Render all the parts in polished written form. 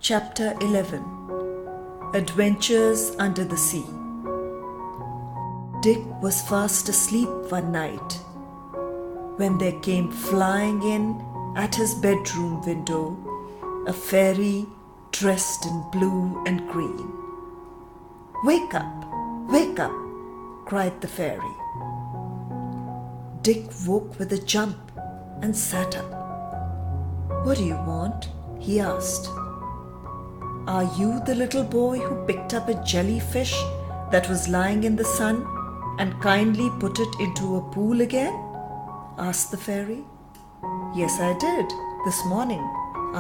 Chapter 11 Adventures Under the Sea. Dick was fast asleep one night when there came flying in at his bedroom window a fairy dressed in blue and green. "Wake up! Wake up!" cried the fairy. Dick woke with a jump and sat up. "What do you want?" he asked. "Are you the little boy who picked up a jellyfish that was lying in the sun and kindly put it into a pool again?" asked the fairy. "Yes, I did, this morning,"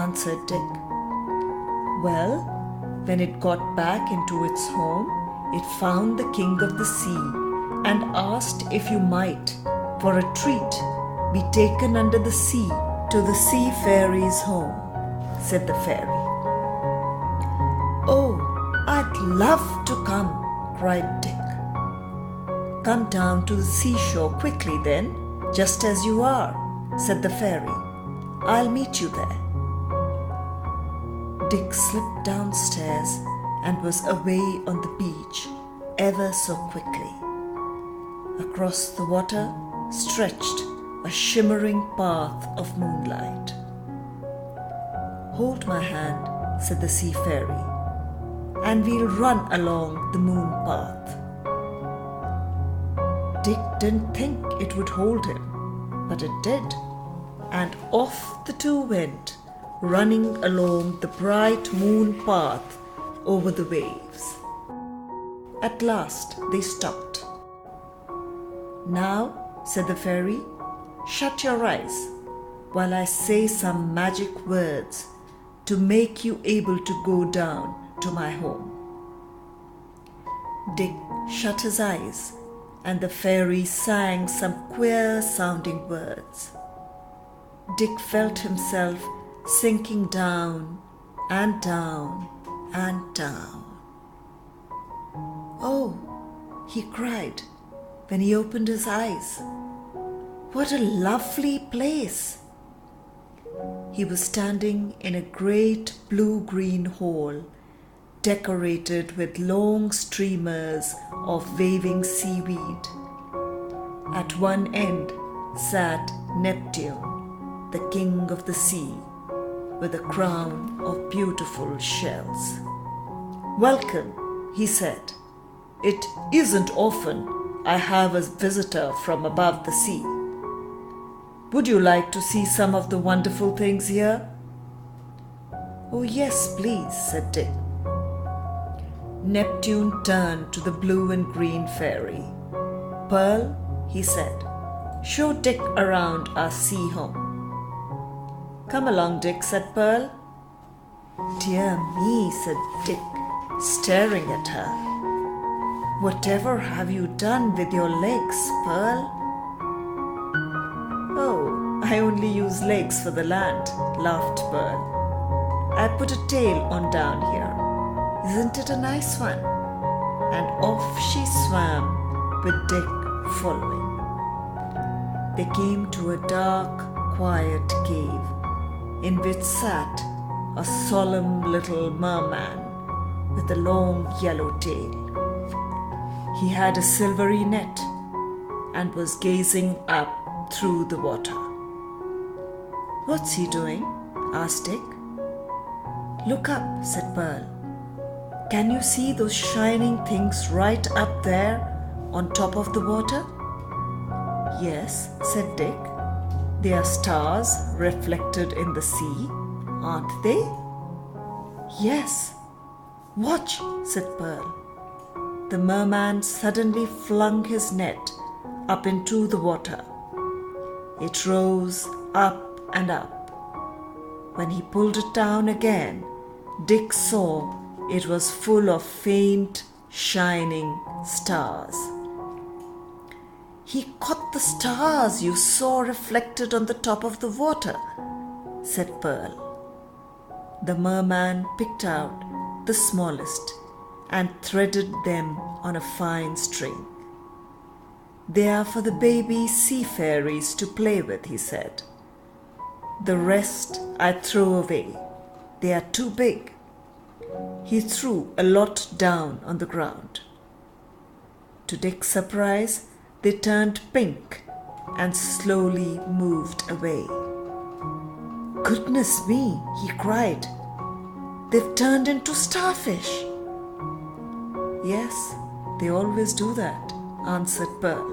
answered Dick. "Well, when it got back into its home, it found the king of the sea and asked if you might, for a treat, be taken under the sea to the sea fairy's home," said the fairy. "Oh, I'd love to come," cried Dick. "Come down to the seashore quickly then, just as you are," said the fairy. "I'll meet you there." Dick slipped downstairs and was away on the beach ever so quickly. Across the water stretched a shimmering path of moonlight. "Hold my hand," said the sea fairy, "and we'll run along the moon path." Dick didn't think it would hold him, but it did, and off the two went, running along the bright moon path over the waves. At last they stopped. "Now," said the fairy, "shut your eyes while I say some magic words to make you able to go down to my home." Dick shut his eyes, and the fairy sang some queer sounding words. Dick felt himself sinking down and down and down. "Oh," he cried when he opened his eyes, "what a lovely place!" He was standing in a great blue-green hall decorated with long streamers of waving seaweed. At one end sat Neptune, the king of the sea, with a crown of beautiful shells. "Welcome," he said. "It isn't often I have a visitor from above the sea. Would you like to see some of the wonderful things here?" "Oh yes, please," said Dick. Neptune turned to the blue and green fairy. "Pearl," he said, "show Dick around our sea home." "Come along, Dick," said Pearl. "Dear me," said Dick, staring at her. "Whatever have you done with your legs, Pearl?" "Oh, I only use legs for the land," laughed Pearl. "I put a tail on down here. Isn't it a nice one?" And off she swam, with Dick following. They came to a dark, quiet cave in which sat a solemn little merman with a long yellow tail. He had a silvery net and was gazing up through the water. "What's he doing?" asked Dick. "Look up," said Pearl. "Can you see those shining things right up there on top of the water?" "Yes," said Dick. "They are stars reflected in the sea, aren't they?" "Yes." "Watch," said Pearl. The merman suddenly flung his net up into the water. It rose up and up. When he pulled it down again, Dick saw it was full of faint, shining stars. "He caught the stars you saw reflected on the top of the water," said Pearl. The merman picked out the smallest and threaded them on a fine string. "They are for the baby sea fairies to play with," he said. "The rest I throw away. They are too big. he threw a lot down on the ground. To Dick's surprise, they turned pink and slowly moved away. "Goodness me," he cried. "They've turned into starfish." "Yes, they always do that," answered Pearl.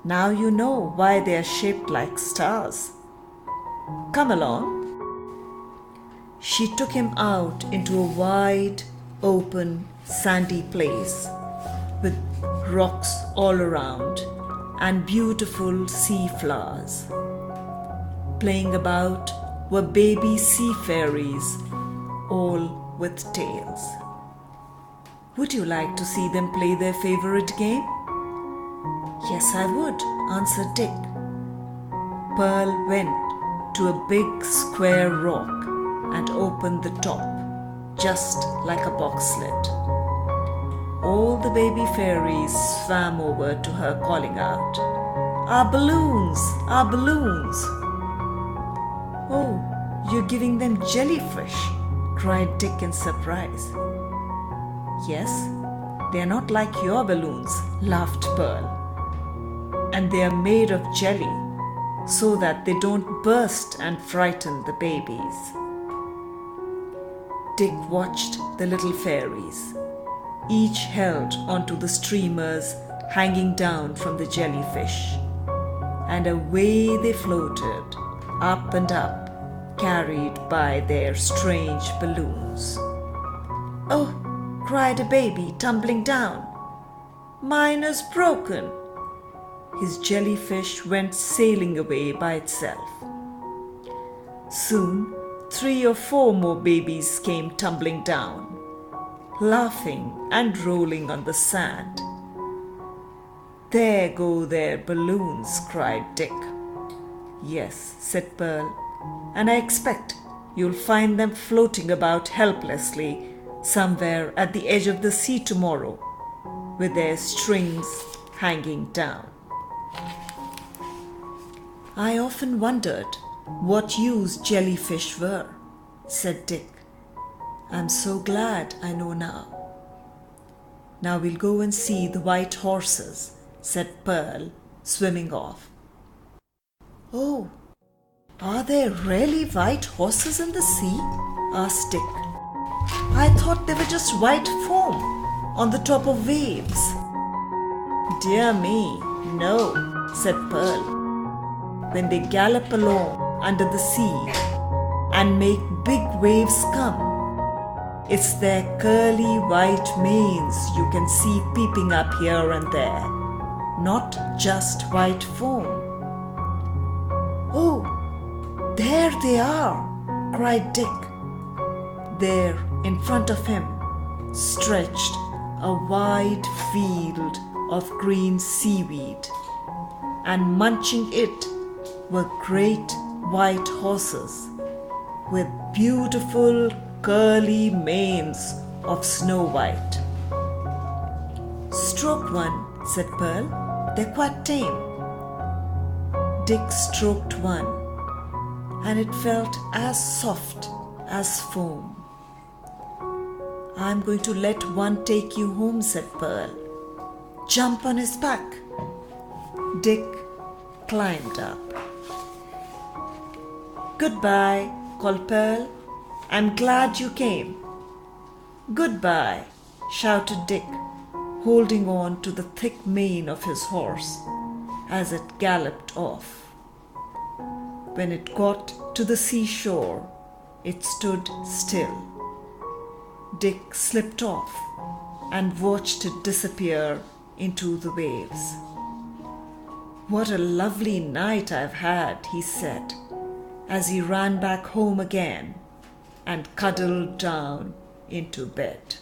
"Now you know why they are shaped like stars. Come along." She took him out into a wide, open, sandy place with rocks all around and beautiful sea flowers. Playing about were baby sea fairies, all with tails. "Would you like to see them play their favorite game?" "Yes, I would," answered Dick. Pearl went to a big square rock and opened the top, just like a box lid. All the baby fairies swam over to her, calling out, "Our balloons! Our balloons!" "Oh, you're giving them jellyfish!" cried Dick in surprise. "Yes, they're not like your balloons," laughed Pearl. "And they are made of jelly so that they don't burst and frighten the babies." Dick watched the little fairies. Each held onto the streamers hanging down from the jellyfish, and away they floated, up and up, carried by their strange balloons. "Oh," cried a baby, tumbling down. "Mine is broken." His jellyfish went sailing away by itself. Soon, 3 or 4 more babies came tumbling down, laughing and rolling on the sand. "There go their balloons," cried Dick. "Yes," said Pearl, "and I expect you'll find them floating about helplessly somewhere at the edge of the sea tomorrow, with their strings hanging down." "I often wondered what use jellyfish were," said Dick. "I'm so glad I know now." "Now we'll go and see the white horses," said Pearl, swimming off. "Oh, are there really white horses in the sea?" asked Dick. "I thought they were just white foam on the top of waves." "Dear me, no," said Pearl. "When they gallop along under the sea and make big waves come, it's their curly white manes you can see peeping up here and there, not just white foam." "Oh, there they are!" cried Dick. There, in front of him, stretched a wide field of green seaweed, and munching it were great white horses with beautiful curly manes of snow white. "Stroke one," said Pearl. "They're quite tame." Dick stroked one, and it felt as soft as foam. "I'm going to let one take you home," said Pearl. "Jump on his back." Dick climbed up. "Goodbye," called Pearl. "I'm glad you came." "Goodbye," shouted Dick, holding on to the thick mane of his horse as it galloped off. When it got to the seashore, it stood still. Dick slipped off and watched it disappear into the waves. "What a lovely night I've had," he said, as he ran back home again and cuddled down into bed.